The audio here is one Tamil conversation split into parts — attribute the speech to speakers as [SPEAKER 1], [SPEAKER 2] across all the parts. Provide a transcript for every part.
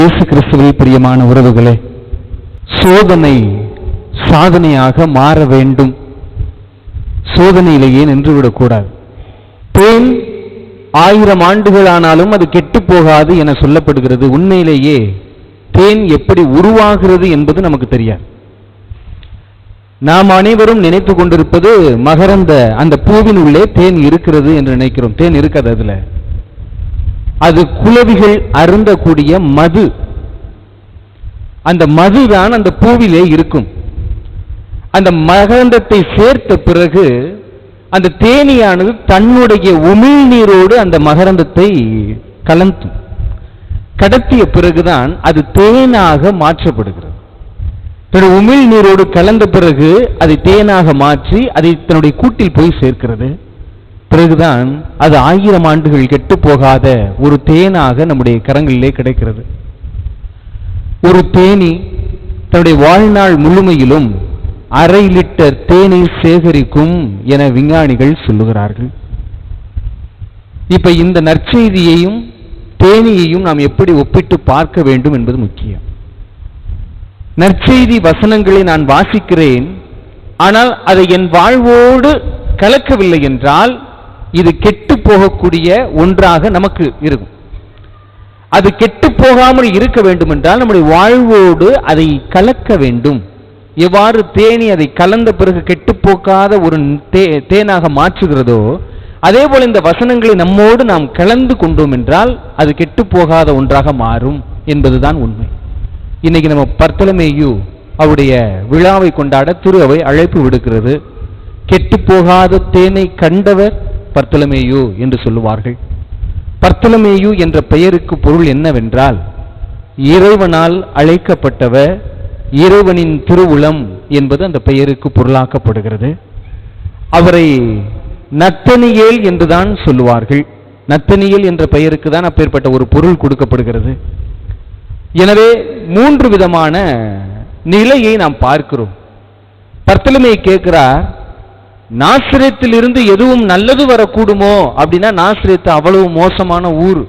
[SPEAKER 1] இயேசு கிறிஸ்துவில் பிரியமான உறவுகளே, சோதனை சாதனையாக மாற வேண்டும். சோதனையிலேயே நின்றுவிடக்கூடாது. தேன் 1000 ஆண்டுகள் ஆனாலும் அது கெட்டு போகாது என சொல்லப்படுகிறது. உண்மையிலேயே தேன் எப்படி உருவாகிறது என்பது நமக்கு தெரியாது. நாம் அனைவரும் நினைத்து கொண்டிருப்பது மகரந்த அந்த பூவின் உள்ளே தேன் இருக்கிறது என்று நினைக்கிறோம். தேன் இருக்காது. அதுல அது குளவிகள் அருந்தக்கூடிய மது. அந்த மதுதான் அந்த பூவிலே இருக்கும். அந்த மகரந்தத்தை சேர்த்த பிறகு அந்த தேனீயானது தன்னுடைய உமிழ்நீரோடு அந்த மகரந்தத்தை கலந்து கடத்திய பிறகுதான் அது தேனாக மாற்றப்படுகிறது. தன்னுடைய உமிழ்நீரோடு கலந்த பிறகு அதை தேனாக மாற்றி அதை தன்னுடைய கூட்டில் போய் சேர்க்கிறது. பிறகுதான் அது 1000 ஆண்டுகள் கெட்டு போகாத ஒரு தேனாக நம்முடைய கரங்களிலே கிடைக்கிறது. ஒரு தேனி தன்னுடைய வாழ்நாள் முழுமையிலும் 1/2 லிட்டர் தேனை சேகரிக்கும் என விஞ்ஞானிகள் சொல்லுகிறார்கள். இப்ப இந்த நற்செய்தியையும் தேனியையும் நாம் எப்படி ஒப்பிட்டு பார்க்க வேண்டும் என்பது முக்கியம். நற்செய்தி வசனங்களை நான் வாசிக்கிறேன், ஆனால் அதை என் வாழ்வோடு கலக்கவில்லை என்றால் இது கெட்டு போகக்கூடிய ஒன்றாக நமக்கு இருக்கும். அது கெட்டு போகாமல் இருக்க வேண்டும் என்றால் நம்முடைய வாழ்வோடு அதை கலக்க வேண்டும். எவ்வாறு தேனி அதை கலந்த பிறகு கெட்டு போக்காத ஒரு தேனாக மாற்றுகிறதோ, அதே போல இந்த வசனங்களை நம்மோடு நாம் கலந்து கொண்டோம் என்றால் அது கெட்டு போகாத ஒன்றாக மாறும் என்பதுதான் உண்மை. இன்னைக்கு நம்ம பர்த்தலமேயு அவருடைய விழாவை கொண்டாட திரு அவை அழைப்பு விடுக்கிறது. கெட்டு போகாத தேனை கண்டவர் பர்த்தலமேயு என்று சொல்லுவார்கள். பர்த்தலமேயு என்ற பெயருக்கு பொருள் என்னவென்றால் இறைவனால் அழைக்கப்பட்டவர், இறைவனின் திருவுளம் என்பது அந்த பெயருக்கு பொருளாக்கப்படுகிறது. அவரை நத்தனியேல் என்றுதான் சொல்லுவார்கள். நத்தனியேல் என்ற பெயருக்கு தான் அப்பேற்பட்ட ஒரு பொருள் கொடுக்கப்படுகிறது. எனவே 3 விதமான நிலையை நாம் பார்க்கிறோம். பர்த்தலமேயு கேட்கிறார், நாசரேத்தில் இருந்து எதுவும் நல்லது வரக்கூடுமோ? அப்படின்னா நாசரேத்து அவ்வளவு மோசமான ஊர்,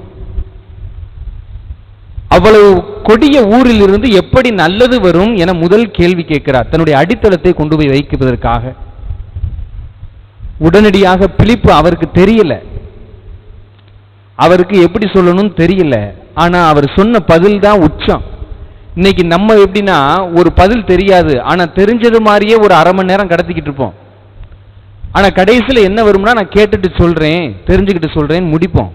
[SPEAKER 1] அவ்வளவு கொடிய ஊரில் இருந்து எப்படி நல்லது வரும் என முதல் கேள்வி கேட்கிறார், தன்னுடைய அடித்தளத்தை கொண்டு போய் வைக்குவதற்காக. உடனடியாக பிலிப்பு அவருக்கு தெரியல, அவருக்கு எப்படி சொல்லணும் தெரியல. ஆனா அவர் சொன்ன பதில் தான் உச்சம். இன்னைக்கு நம்ம எப்படின்னா ஒரு பதில் தெரியாது, ஆனா தெரிஞ்சது மாதிரியே ஒரு 1/2 மணி நேரம் கடத்திக்கிட்டு இருப்போம். ஆனா கடைசியில் என்ன வரும்னா நான் கேட்டுட்டு சொல்றேன், தெரிஞ்சுக்கிட்டு சொல்றேன் முடிப்போம்.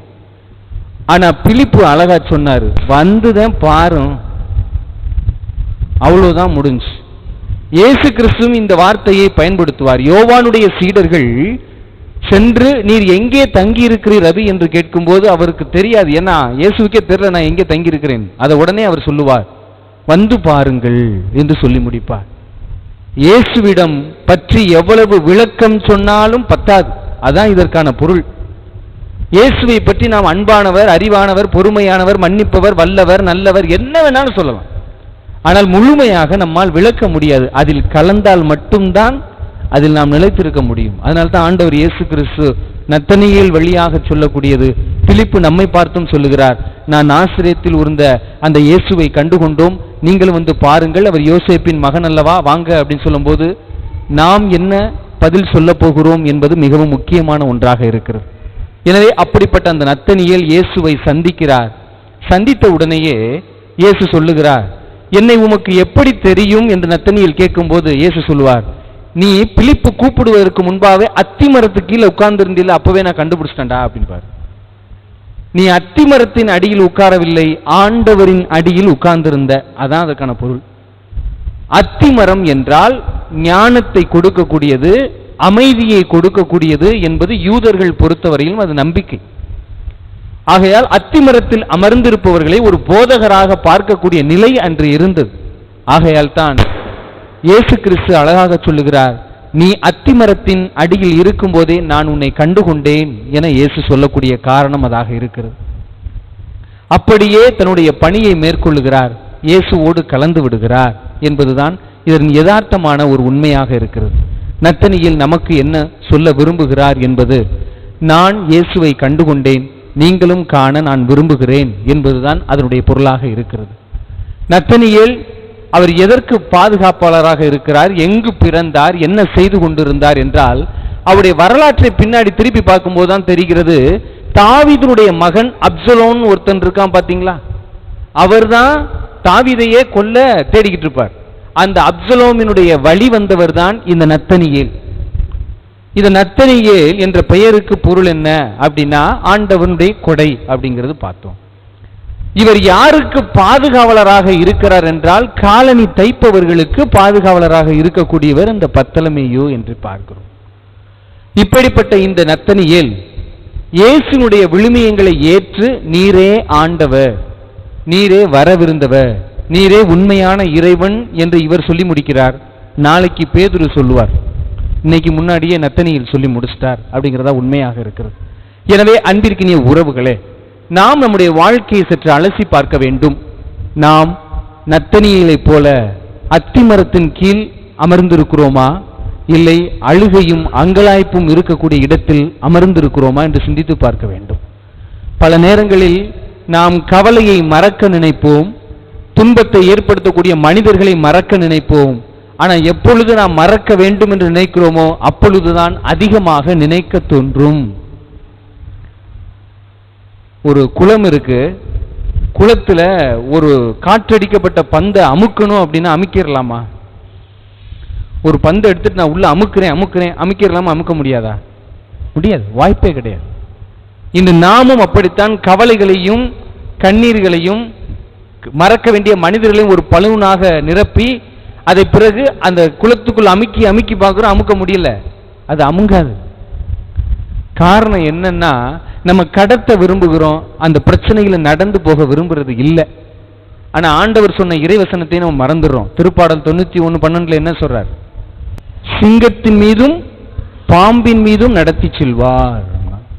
[SPEAKER 1] ஆனா பிலிப்பு அழகா சொன்னாரு, வந்துதான் பாரு, அவ்வளவுதான் முடிஞ்சு. இயேசு கிறிஸ்துவும் இந்த வார்த்தையை பயன்படுத்துவார். யோவானுடைய சீடர்கள் சென்று நீர் எங்கே தங்கி இருக்கிறீர் ரவி என்று கேட்கும்போது அவருக்கு தெரியாது. ஏன்னா இயேசுக்கே தெரியல நான் எங்கே தங்கி இருக்கிறேன். அதை உடனே அவர் சொல்லுவார், வந்து பாருங்கள் என்று சொல்லி முடிப்பார். இயேசுவிடம் பற்றி எவ்வளவு விளக்கம் சொன்னாலும் பத்தாது. அதான் இதற்கான பொருள். இயேசுவை பற்றி நாம் அன்பானவர், அறிவானவர், பொறுமையானவர், மன்னிப்பவர், வல்லவர், நல்லவர், என்ன வேணாலும் சொல்லலாம். ஆனால் முழுமையாக நம்மால் விளக்க முடியாது. அதில் கலந்தால் மட்டும்தான் அதில் நாம் நிலைத்திருக்க முடியும். அதனால தான் ஆண்டவர் இயேசு கிறிஸ்து நத்தனியேல் வழியாக சொல்லக்கூடியது. பிலிப்பு நம்மை பார்த்தும் சொல்லுகிறார், நான் நாசரேத்தில் உருந்த அந்த இயேசுவை கண்டுகொண்டோம், நீங்களும் வந்து பாருங்கள், அவர் யோசேப்பின் மகன் அல்லவா, வாங்க அப்படின்னு சொல்லும்போது நாம் என்ன பதில் சொல்ல போகிறோம் என்பது மிகவும் முக்கியமான ஒன்றாக இருக்கிறது. எனவே அப்படிப்பட்ட அந்த நத்தனியேல் இயேசுவை சந்திக்கிறார். சந்தித்த உடனேயே இயேசு சொல்லுகிறார், என்னை உமக்கு எப்படி தெரியும் என்று நத்தனியேல் கேட்கும்போது இயேசு சொல்லுவார், நீ பிலிப்பு கூப்பிடுவதற்கு முன்பாகவே அத்திமரத்துக்கு கீழே உட்கார்ந்து இருந்தீல, அப்பவே நான் கண்டுபிடிச்சிட்டேன்டா அப்படின்பார். நீ அத்திமரத்தின் அடியில் உட்காரவில்லை, ஆண்டவரின் அடியில் உட்கார்ந்திருந்த. அதான் அதற்கான பொருள். அத்திமரம் என்றால் ஞானத்தை கொடுக்கக்கூடியது, அமைதியை கொடுக்கக்கூடியது என்பது யூதர்கள் பொறுத்தவரையிலும் அது நம்பிக்கை. ஆகையால் அத்திமரத்தில் அமர்ந்திருப்பவர்களை ஒரு போதகராக பார்க்கக்கூடிய நிலை அன்று இருந்தது. ஆகையால் தான் இயேசு கிறிஸ்து அழகாக சொல்லுகிறார், நீ அத்திமரத்தின் அடியில் இருக்கும் போதே நான் உன்னை கண்டுகொண்டேன் என இயேசு சொல்லக்கூடிய காரணம் அதாக இருக்கிறது. அப்படியே தன்னுடைய பணியை மேற்கொள்ளுகிறார், இயேசுவோடு கலந்து விடுகிறார் என்பதுதான் இதன் யதார்த்தமான ஒரு உண்மையாக இருக்கிறது. நத்தனியேல் நமக்கு என்ன சொல்ல விரும்புகிறார் என்பது, நான் இயேசுவை கண்டுகொண்டேன், நீங்களும் காண நான் விரும்புகிறேன் என்பதுதான் அதனுடைய பொருளாக இருக்கிறது. நத்தனியேல் அவர் எதற்கு பாதுகாப்பாளராக இருக்கிறார், எங்கு பிறந்தார், என்ன செய்து கொண்டிருந்தார் என்றால், அவருடைய வரலாற்றை பின்னாடி திருப்பி பார்க்கும்போது தான் தெரிகிறது. தாவீதுடைய மகன் அப்சலோன் ஒருத்தன் இருக்கான் பாத்தீங்களா, அவர்தான் தாவீதையே கொல்ல தேடிக்கிட்டு இருப்பார். அந்த அப்சலோமினுடைய வழி வந்தவர் தான் இந்த நத்தனியேல். இந்த நத்தனியேல் என்ற பெயருக்கு பொருள் என்ன அப்படின்னா, ஆண்டவனுடைய கொடை அப்படிங்கிறது பார்த்தோம். இவர் யாருக்கு பாதுகாவலராக இருக்கிறார் என்றால், காலனி தைப்பவர்களுக்கு பாதுகாவலராக இருக்கக்கூடியவர் இந்த பத்தலமேயு என்று பார்க்கிறோம். இப்படிப்பட்ட இந்த நத்தனியேல் இயேசுனுடைய விழுமியங்களை ஏற்று, நீரே ஆண்டவர், நீரே வரவிருந்தவர், நீரே உண்மையான இறைவன் என்று இவர் சொல்லி முடிக்கிறார். நாளைக்கு பேதுரு சொல்லுவார், இன்னைக்கு முன்னாடியே நத்தனியேல் சொல்லி முடிச்சிட்டார் அப்படிங்கிறதா உண்மையாக இருக்கிறது. எனவே அன்பிற்கினிய உறவுகளே, நாம் நம்முடைய வாழ்க்கையை சற்று அலசி பார்க்க வேண்டும். நாம் நத்தனியேலை போல அத்திமரத்தின் கீழ் அமர்ந்திருக்கிறோமா, இல்லை அழுகையும் அங்கலாய்ப்பும் இருக்கக்கூடிய இடத்தில் அமர்ந்திருக்கிறோமா என்று சிந்தித்து பார்க்க வேண்டும். பல நேரங்களில் நாம் கவலையை மறக்க நினைப்போம், துன்பத்தை ஏற்படுத்தக்கூடிய மனிதர்களை மறக்க நினைப்போம். ஆனால் எப்பொழுது நாம் மறக்க வேண்டும் என்று நினைக்கிறோமோ அப்பொழுதுதான் அதிகமாக நினைக்க தோன்றும். ஒரு குளம் இருக்கு, குளத்துல ஒரு காற்றடிக்கப்பட்ட பந்தை அமுக்கணும் அப்படின்னா அமுக்கிடலாமா? ஒரு பந்தை எடுத்துட்டு நான் உள்ள அமுக்கிறேன் அமுக்கிடலாமா? அமுக்க முடியாதா? முடியாது, வாய்ப்பே கிடையாது. இந்த நாமும் அப்படித்தான் கவலைகளையும் கண்ணீர்களையும் மறக்க வேண்டிய மனிதர்களையும் ஒரு பலூனாக நிரப்பி அதை பிறகு அந்த குளத்துக்குள் அமுக்கி பார்க்கிறோம், அமுக்க முடியல, அது அமுங்காது. காரணம் என்னன்னா, நம்ம கடத்த விரும்புகிறோம், அந்த பிரச்சனைகளை நடந்து போக விரும்புறது இல்லை. ஆனா ஆண்டவர் சொன்ன இறைவசனத்தை நம்ம மறந்துடுறோம். திருப்பாடல் 91:12 என்ன சொல்றார்? சிங்கத்தின் மீதும் பாம்பின் மீதும் நடத்தி செல்வார்.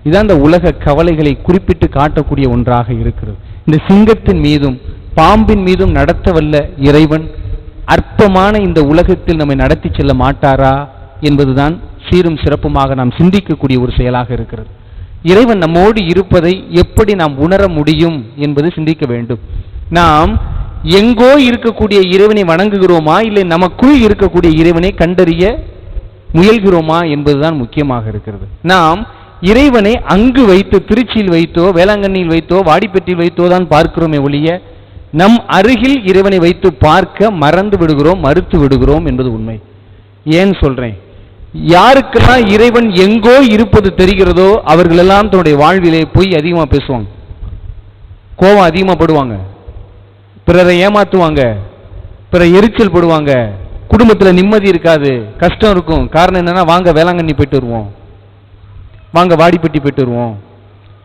[SPEAKER 1] இதான் இந்த உலக கவலைகளை குறிப்பிட்டு காட்டக்கூடிய ஒன்றாக இருக்கிறது. இந்த சிங்கத்தின் மீதும் பாம்பின் மீதும் நடத்த வல்ல இறைவன் அற்பமான இந்த உலகத்தில் நம்மை நடத்தி செல்ல மாட்டாரா என்பதுதான் சீரும் சிறப்புமாக நாம் சிந்திக்கக்கூடிய ஒரு செயலாக இருக்கிறது. இறைவன் நம்மோடு இருப்பதை எப்படி நாம் உணர முடியும் என்பது சிந்திக்க வேண்டும். நாம் எங்கோ இருக்கக்கூடிய இறைவனை வணங்குகிறோமா, இல்லை நமக்குள் இருக்கக்கூடிய இறைவனை கண்டறிய முயல்கிறோமா என்பதுதான் முக்கியமாக இருக்கிறது. நாம் இறைவனை அங்கு வைத்து, திருச்சியில் வைத்தோ, வேளாங்கண்ணியில் வைத்தோ, வாடிப்பட்டியில் வைத்தோ தான் பார்க்கிறோமே ஒழிய, நம் அருகில் இறைவனை வைத்து பார்க்க மறந்து விடுகிறோம், மறுத்து விடுகிறோம் என்பது உண்மை. ஏன் சொல்றேன்? யாருக்கெல்லாம் இறைவன் எங்கோ இருப்பது தெரிகிறதோ அவர்களெல்லாம் தன்னுடைய வாழ்விலே போய் அதிகமாக பேசுவாங்க, கோபம் அதிகமாக படுவாங்க, பிறரை ஏமாத்துவாங்க, பிற எரிச்சல் படுவாங்க, குடும்பத்தில் நிம்மதி இருக்காது, கஷ்டம் இருக்கும். காரணம் என்னன்னா, வாங்க வேளாங்கண்ணி போயிட்டு வருவோம், வாங்க வாடிப்பட்டி போயிட்டு வருவோம்.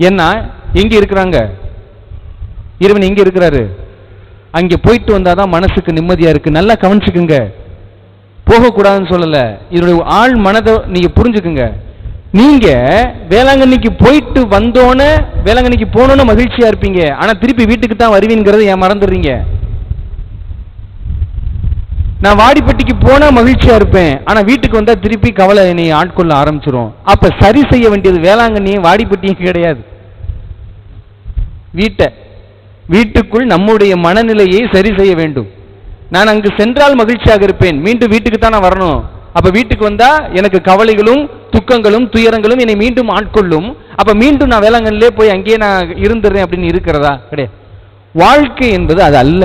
[SPEAKER 1] ஏன்னா எங்க இருக்கிறாங்க? இறைவன் எங்க இருக்கிறாரு? அங்கே போயிட்டு வந்தாதான் மனசுக்கு நிம்மதியா இருக்கு. நல்லா கவனிச்சுக்குங்க, போகக்கூடாதுன்னு சொல்லல, இதனுடைய ஆள் மனதை நீங்க புரிஞ்சுக்குங்க. நீங்க வேளாங்கண்ணிக்கு போயிட்டு வந்தோன்னு, வேளாங்கண்ணிக்கு போனோன்னு மகிழ்ச்சியா இருப்பீங்க, ஆனா திருப்பி வீட்டுக்கு தான் வருவீங்கிறத ஏன் மறந்துடுறீங்க? நான் வாடிப்பட்டிக்கு போனா மகிழ்ச்சியா இருப்பேன், ஆனா வீட்டுக்கு வந்தா திருப்பி கவலை என்னை ஆட்கொள்ள ஆரம்பிச்சிரும். அப்ப சரி செய்ய வேண்டியது வேளாங்கண்ணியும் வாடிப்பட்டியும் கிடையாது, வீட்டுக்குள் நம்முடைய மனநிலையை சரி செய்ய வேண்டும். நான் அங்கு சென்றால் மகிழ்ச்சியாக இருப்பேன், மீண்டும் வீட்டுக்கு தான் நான் வரணும். அப்ப வீட்டுக்கு வந்தா எனக்கு கவலைகளும் துக்கங்களும் துயரங்களும் என்னை மீண்டும் ஆட்கொள்ளும். அப்ப மீண்டும் நான் வேளாங்கண்ணிலே போய் அங்கேயே நான் இருந்துடுறேன் அப்படின்னு இருக்கிறதா? கிடையாது. வாழ்க்கை என்பது அது அல்ல.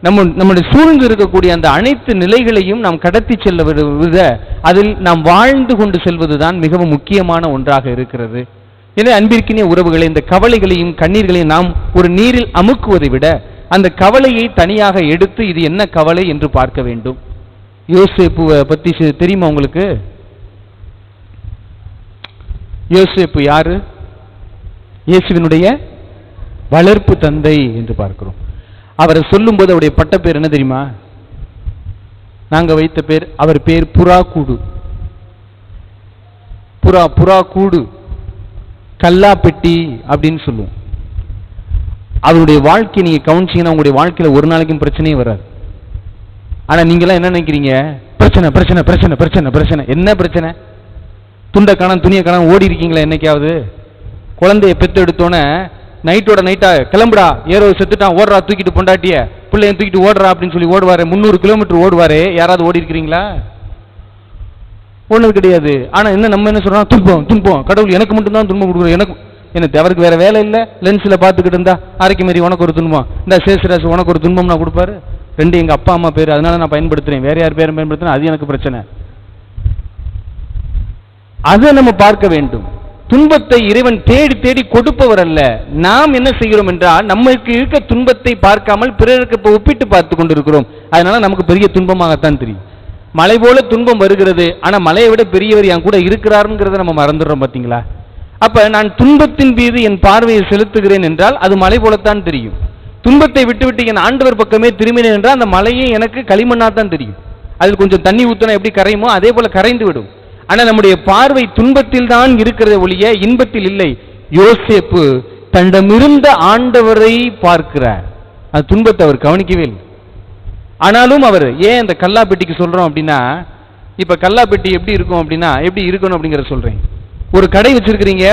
[SPEAKER 1] நம்முடைய சூழ்ந்து இருக்கக்கூடிய அந்த அனைத்து நிலைகளையும் நாம் கடத்தி செல்ல விட அதில் நாம் வாழ்ந்து கொண்டு செல்வதுதான் மிகவும் முக்கியமான ஒன்றாக இருக்கிறது. எனவே அன்பிற்கினிய உறவுகளை, இந்த கவலைகளையும் கண்ணீர்களையும் நாம் ஒரு நீரில் அமுக்குவதை விட அந்த கவலையை தனியாக எடுத்து இது என்ன கவலை என்று பார்க்க வேண்டும். யோசேப்புவை பத்தி தெரியுமா உங்களுக்கு? யோசேப்பு யாரு? இயேசுவினுடைய வளர்ப்பு தந்தை என்று பார்க்கிறோம். அவரை சொல்லும்போது அவருடைய பட்ட பேர் என்ன தெரியுமா? நாங்க வைத்த பேர், அவர் பேர் புறா கூடு. புறா கூடு, கல்லா பெட்டி அப்படின்னு சொல்லுவோம். அவருடைய வாழ்க்கை நீங்க கவனிச்சீங்கன்னா உங்களுடைய வாழ்க்கையில ஒரு நாளைக்கும் பிரச்சனையே வராது. ஆனா நீங்க எல்லாம் என்ன நினைக்கிறீங்க? பிரச்சனை பிரச்சனை பிரச்சனை பிரச்சனை பிரச்சனை. என்ன பிரச்சனை? துண்டை காணாம துணியை காணாம ஓடி இருக்கீங்களா என்னைக்காவது? குழந்தைய பெத்து எடுத்தோன்னே நைட்டோட நைட்டா கிளம்புடா, ஏறோ செத்துட்டான், ஓடுறா, தூக்கிட்டு பொண்டாட்டிய பிள்ளைய தூக்கிட்டு ஓடுறா அப்படின்னு சொல்லி ஓடுவாரு, 300 கிலோமீட்டர் ஓடுவாரு. யாராவது ஓடி இருக்கிறீங்களா? ஒண்ணு கிடையாது. ஆனா என்ன நம்ம என்ன சொல்றோம்? துன்பம் துன்பம், கடவுள் எனக்கு மட்டும் தான் துன்பம் கொடுக்குற, எனக்கு என்ன தேவருக்கு வேற வேலை இல்லை, லென்ஸ்ல பாத்துக்கிட்டு இருந்தா அரைக்கு மாரி உனக்கு ஒரு துன்பம், இந்த சேசுராசு உனக்கு ஒரு துன்பம் நான் கொடுப்பாரு. ரெண்டு எங்க அப்பா அம்மா பேரு, அதனால நான் பயன்படுத்துறேன், வேற யார் பேரும் பயன்படுத்தினா அது எனக்கு பிரச்சனை. அதை நம்ம பார்க்க வேண்டும். துன்பத்தை இறைவன் தேடி தேடி கொடுப்பவர் அல்ல. நாம் என்ன செய்கிறோம் என்றால் நமக்கு இருக்க துன்பத்தை பார்க்காமல் பிறருக்கு ஒப்பிட்டு பார்த்து கொண்டிருக்கிறோம். அதனால நமக்கு பெரிய துன்பமாகத்தான் தெரியும். மலை போல துன்பம் வருகிறது, ஆனா மலையை விட பெரியவர் என் கூட இருக்கிறாருங்கிறத நம்ம மறந்துடுறோம். பாத்தீங்களா? அப்ப நான் துன்பத்தின் மீது என் பார்வையை செலுத்துகிறேன் என்றால் அது மலை போலத்தான் தெரியும். துன்பத்தை விட்டுவிட்டு என் ஆண்டவர் பக்கமே திரும்பினேன் என்றால் அந்த மலையே எனக்கு களிமண்ணா தான் தெரியும். அதில் கொஞ்சம் தண்ணி ஊத்தினா எப்படி கரையுமோ அதே போல கரைந்து விடும். ஆனா நம்முடைய பார்வை துன்பத்தில் தான் இருக்கிறத ஒழிய இன்பத்தில் இல்லை. யோசேப்பு தன்னிடமிருந்த ஆண்டவரை பார்க்கிறார், அது துன்பத்தை அவர் கவனிக்கவே இல்லை. ஆனாலும் அவர் ஏன் இந்த கல்லாப்பெட்டிக்கு சொல்றோம் அப்படின்னா, இப்ப கல்லாப்பெட்டி எப்படி இருக்கும் அப்படின்னா எப்படி இருக்கணும் அப்படிங்கறத சொல்றேன். ஒரு கடை வச்சிருக்கிறீங்க,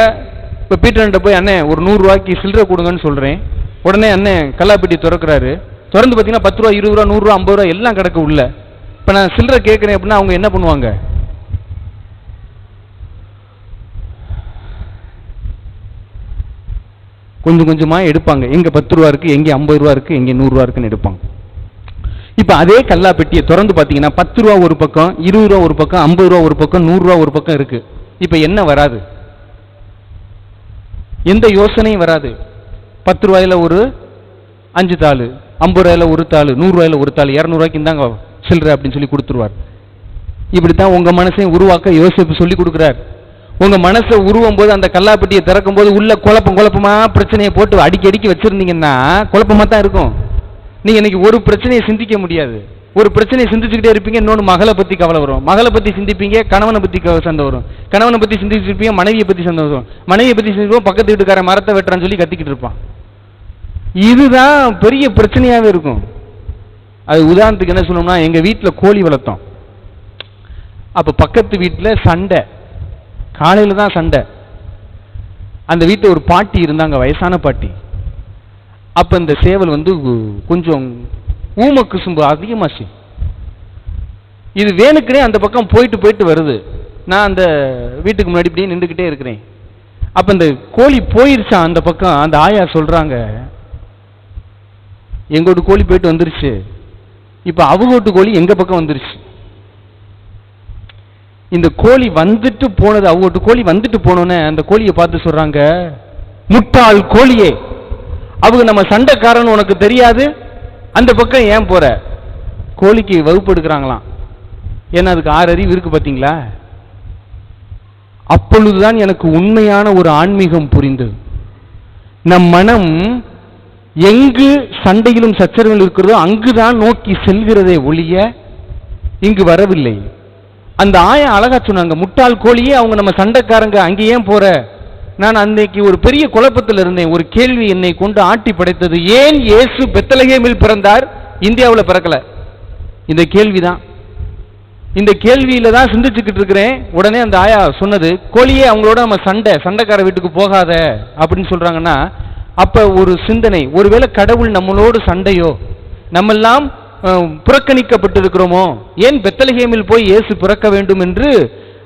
[SPEAKER 1] இப்ப பீட்டர்கிட்ட போய் அண்ணன் ஒரு 100 ரூபாய்க்கு சில்லறை கொடுங்கன்னு சொல்றேன். உடனே அண்ணன் கல்லாப்பெட்டி திறக்கிறாரு. திறந்து பார்த்தீங்கன்னா 10 ரூபா, 20 ரூபா, 100 ரூபா, 50 ரூபா எல்லாம் கிடக்கு உள்ள. இப்ப நான் சில்லறை கேட்கிறேன் அப்படின்னா அவங்க என்ன பண்ணுவாங்க? கொஞ்சம் கொஞ்சமா எடுப்பாங்க. எங்க 10 ரூபா இருக்கு, எங்க 50 ரூபா இருக்கு, எங்க 100 ரூபா இருக்குன்னு எடுப்பாங்க. இப்ப அதே கல்லாப்பெட்டியை திறந்து பாத்தீங்கன்னா 10 ரூபா ஒரு பக்கம், 20 ரூபா ஒரு பக்கம், 50 ரூபா ஒரு பக்கம், 100 ரூபா ஒரு பக்கம் இருக்கு. இப்ப என்ன வராது? எந்த யோசனையும் வராது. 10 ரூபாயில ஒரு 5 தாள், 50 ரூபாயில ஒரு தாள், 100 ரூபாயில ஒரு தாள், 200 ரூபாய்க்கு இந்தாங்க சில்லறை அப்படின்னு சொல்லி கொடுத்துருவார். இப்படித்தான் உங்க மனசையும் உருவாக்க யோசிப்பு சொல்லி கொடுக்கிறார். உங்க மனசை உருவும் போது அந்த கல்லாப்பெட்டியை திறக்கும் போது உள்ள குழப்பமா பிரச்சனையை போட்டு அடிக்கி வச்சிருந்தீங்கன்னா குழப்பமா தான் இருக்கும். நீங்க இன்னைக்கு ஒரு பிரச்சனையை சிந்திக்க முடியாது. ஒரு பிரச்சனையை சிந்திச்சுக்கிட்டே இருப்பீங்க, இன்னொன்று மகளை பத்தி கவலை வரும், மகளை பத்தி சிந்திப்பீங்க, கணவனை பத்தி சண்டை வரும், கணவனை பத்தி சிந்திச்சிருப்பீங்க, மனைவியை பத்தி சண்டை வரும், மனைவியை பத்தி சிந்திப்போம், பக்கத்து வீட்டுக்கார மரத்தை வெட்டுறான்னு சொல்லி கத்திக்கிட்டு இருப்பான். இதுதான் பெரிய பிரச்சனையாவே இருக்கும். அது உதாரணத்துக்கு என்ன சொல்லணும்னா, எங்க வீட்டில் கோழி வளர்த்தோம். அப்ப பக்கத்து வீட்டில் சண்டை, காலையில தான் சண்டை. அந்த வீட்டில் ஒரு பாட்டி இருந்தாங்க, வயசான பாட்டி. அப்ப இந்த சேவல் வந்து கொஞ்சம் ஊம குசும்பு அதிகமாச்சு. இது வேணுக்குனே அந்த பக்கம் போயிட்டு வருது. நான் அந்த வீட்டுக்கு முன்னாடி இப்படியே நின்றுக்கிட்டே இருக்கிறேன். அப்ப இந்த கோழி போயிருச்சான் அந்த பக்கம். அந்த ஆயா சொல்றாங்க, எங்கோட்டு கோழி போயிட்டு வந்துருச்சு, இப்ப அவங்கோட்டு கோழி எங்க பக்கம் வந்துருச்சு. இந்த கோழி வந்துட்டு போனது, அவங்கோட்டு கோழி வந்துட்டு போனோன்னு அந்த கோழியை பார்த்து சொல்றாங்க, முட்டாள் கோழியே, அவங்க நம்ம சண்டைக்காரன் உனக்கு தெரியாது, அந்த பக்கம் ஏன் போற? கோழிக்கு வகுப்பு எடுக்கிறாங்களாம். ஏன்னா அதுக்கு 6 அறிவு இருக்கு பாத்தீங்களா. அப்பொழுதுதான் எனக்கு உண்மையான ஒரு ஆன்மீகம் புரிந்தது. நம் மனம் எங்கு சண்டையிலும் சச்சரவில் இருக்கிறதோ அங்குதான் நோக்கி செல்கிறதே ஒழிய இங்கு வரவில்லை. அந்த ஆயா அழகா சொன்னாங்க, முட்டாள் கோழியே, அவங்க நம்ம சண்டைக்காரங்க, அங்கே ஏன் போற? நான் அன்னைக்கு ஒரு பெரிய குழப்பத்தில் இருந்தேன். ஒரு கேள்வி என்னை கொண்டு ஆட்டி படைத்தது. ஏன் இயேசு பெத்லகேமில் பிறந்தார், இந்தியாவில் பிறக்கல? இந்த கேள்விதான். இந்த கேள்வியில தான் சிந்திச்சுக்கிட்டு இருக்கிறேன். உடனே அந்த ஆயா சொன்னது, கோழியே, அவங்களோட நம்ம சண்டைக்கார வீட்டுக்கு போகாத அப்படின்னு சொல்றாங்கன்னா, அப்ப ஒரு சிந்தனை, ஒருவேளை கடவுள் நம்மளோடு சண்டையோ, நம்மெல்லாம் புறக்கணிக்கப்பட்டிருக்கிறோமோ, ஏன் பெத்லகேமில் போய் இயேசு பிறக்க வேண்டும் என்று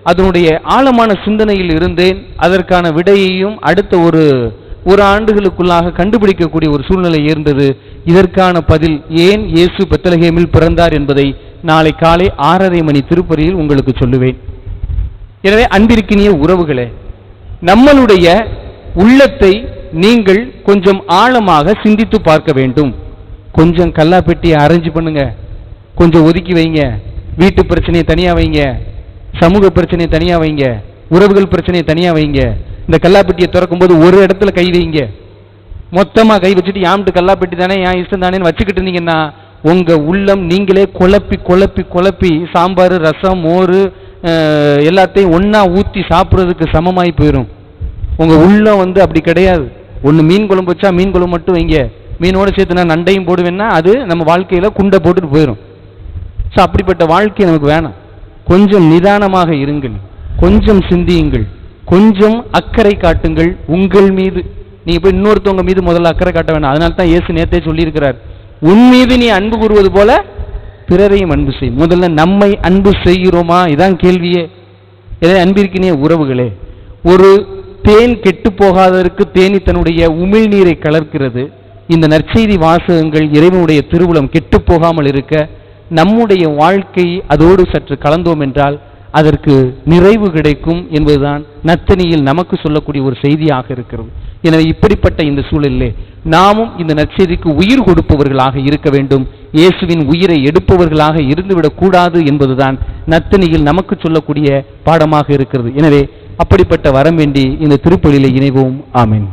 [SPEAKER 1] அதனுடைய ஆழமான சிந்தனையில் இருந்தேன். அதற்கான விடையையும் அடுத்த ஒரு ஆண்டுகளுக்குள்ளாக கண்டுபிடிக்கக்கூடிய ஒரு சூழ்நிலை இருந்தது. இதற்கான பதில், ஏன் இயேசு பெத்லகேமில் பிறந்தார் என்பதை நாளை காலை 6:30 மணி திருப்பலியில் உங்களுக்கு சொல்லுவேன். எனவே அன்பிற்கினிய உறவுகளே, நம்மளுடைய உள்ளத்தை நீங்கள் கொஞ்சம் ஆழமாக சிந்தித்து பார்க்க வேண்டும். கொஞ்சம் கல்லாப்பெட்டியை அரேஞ்ச் பண்ணுங்க, கொஞ்சம் ஒதுக்கி வைங்க. வீட்டு பிரச்சனையை தனியா வைங்க, சமூக பிரச்சனையை தனியா வைங்க, உறவுகள் பிரச்சனையை தனியா வைங்க. இந்த கல்லாப்பெட்டியை திறக்கும் போது ஒரு இடத்துல கை வைங்க. மொத்தமா கை வச்சுட்டு யாம்ட்டு கல்லாப்பெட்டி தானே, என் இஷ்டம் தானே வச்சுக்கிட்டு இருந்தீங்கன்னா உங்க உள்ளம் நீங்களே குழப்பி சாம்பார், ரசம், மோர் எல்லாத்தையும் ஒன்னா ஊத்தி சாப்பிட்றதுக்கு சமமாய் போயிடும். உங்க உள்ளம் அப்படி கிடையாது. ஒன்று மீன் குழம்பு வச்சா மீன் குழம்பு மட்டும் வைங்க, மீனோட சேர்த்து நான் நண்டையும் போடுவேன்னா அது நம்ம வாழ்க்கையில குண்டை போட்டுட்டு போயிடும். ஸோ அப்படிப்பட்ட வாழ்க்கை நமக்கு வேணாம். கொஞ்சம் நிதானமாக இருங்கள், கொஞ்சம் சிந்தியுங்கள், கொஞ்சம் அக்கறை காட்டுங்கள் உங்கள் மீது. நீங்க போய் இன்னொருத்தவங்க மீது முதல்ல அக்கறை காட்ட வேண்டாம். அதனால தான் இயேசு நேத்தே சொல்லியிருக்கிறார், உன் மீது நீ அன்பு கூறுவது போல பிறரையும் அன்பு செய். முதல்ல நம்மை அன்பு செய்கிறோமா? இதான் கேள்வியே. இதை அன்பிற்கினிய உறவுகளே, ஒரு தேன் கெட்டு போகாததற்கு தேனி தன்னுடைய உமிழ்நீரை கலர்க்கிறது. இந்த நற்செய்தி வாசகங்கள் இறைவனுடைய திருவுளம் கெட்டு போகாமல் இருக்க நம்முடைய வாழ்க்கை அதோடு சற்று கலந்தோம் என்றால் அதற்கு நிறைவு கிடைக்கும் என்பதுதான் நத்தனியில் நமக்கு சொல்லக்கூடிய ஒரு செய்தியாக இருக்கிறது. எனவே இப்படிப்பட்ட இந்த சூழலிலே நாமும் இந்த நற்செய்திக்கு உயிர் கொடுப்பவர்களாக இருக்க வேண்டும். இயேசுவின் உயிரை எடுப்பவர்களாக இருந்துவிடக் கூடாது என்பதுதான் நத்தனியில் நமக்கு சொல்லக்கூடிய பாடமாக இருக்கிறது. எனவே அப்படிப்பட்ட வரம் வேண்டி இந்த திருப்பலியிலே இணைவோம். ஆமென்.